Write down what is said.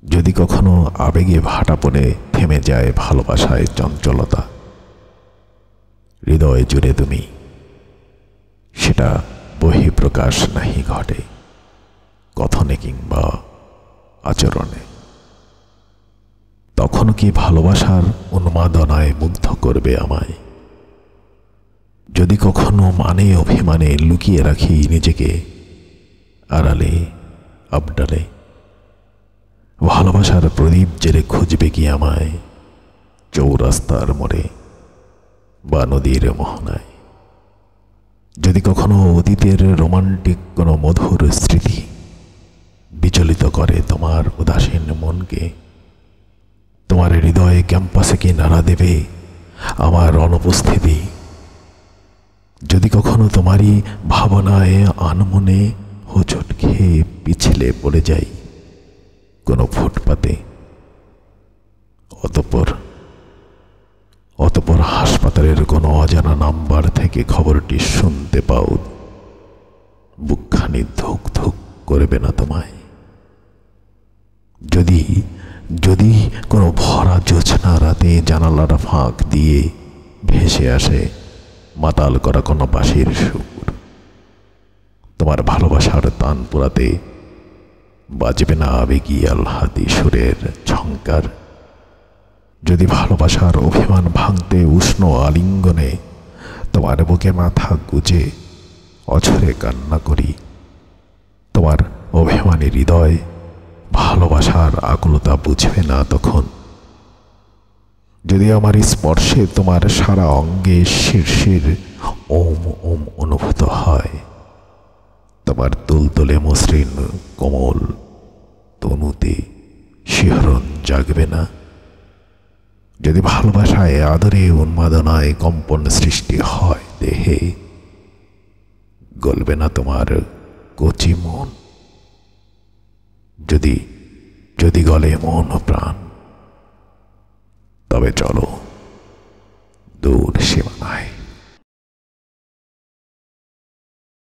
যদি কখনো আবেগে ভাটা পড়ে থেমে যায় ভালোবাসায় চঞ্চলতা, হৃদয় জুড়ে তুমি, সেটা বহিঃপ্রকাশ নাহি ঘটে কথনে কিংবা আচরণে। তখন কি ভালোবাসার উন্মাদনায় মুগ্ধ করবে আমায়? যদি কখনো মানে অভিমানে লুকিয়ে রাখি নিজেকে আড়ালে আবডালে, ভালোবাসার প্রদীপ জেলে খুঁজবে কি আমায় চৌরাস্তার মোড়ে বা নদীর মোহনায়? যদি কখনো অতীতের রোমান্টিক কোনো মধুর স্মৃতি বিচলিত করে তোমার উদাসীন মনকে, তোমার হৃদয়ে ক্যাম্পাসে কি নাড়া দেবে আমার অনুপস্থিতি? যদি কখনো তোমারই ভাবনায় আনমনে হোঁচট খেয়ে পিছলে পড়ে যাই কোনো ফুটপাতে, অতঃপর হাসপাতালের কোনো অজানা নাম্বার থেকে খবরটি শুনতে পাও, বুকখানি ধুক ধুক করবে না তোমায়? যদি যদি কোনো ভরা জোছনা রাতে জানালার ফাঁক দিয়ে ভেসে আসে মাতাল করা কোনো বাঁশির সুর, তোমার ভালোবাসার তান পোড়াতে বাজবে না আবেগী আহ্লাদি সুরের ঝংকার? যদি ভালোবাসার অভিমান ভাঙতে উষ্ণ আলিঙ্গনে তোমার বুকে মাথা গুজে অঝরে কান্না করি, তোমার অভিমানী হৃদয় ভালোবাসার আকুলতা বুঝবে না তখন? যদি আমার স্পর্শে তোমার সারা অঙ্গে শিরশির ওম ওম অনুভূত হয়, তোমার তুলতুলে মসৃণ কোমল তনুতে শিহরণ জাগবে না? যদি ভালোবাসায় আদরে উন্মাদনায় কম্পন সৃষ্টি হয় দেহে, গলবে না তোমার কচি মন? যদি গলে মন ও প্রাণ, তবে চলো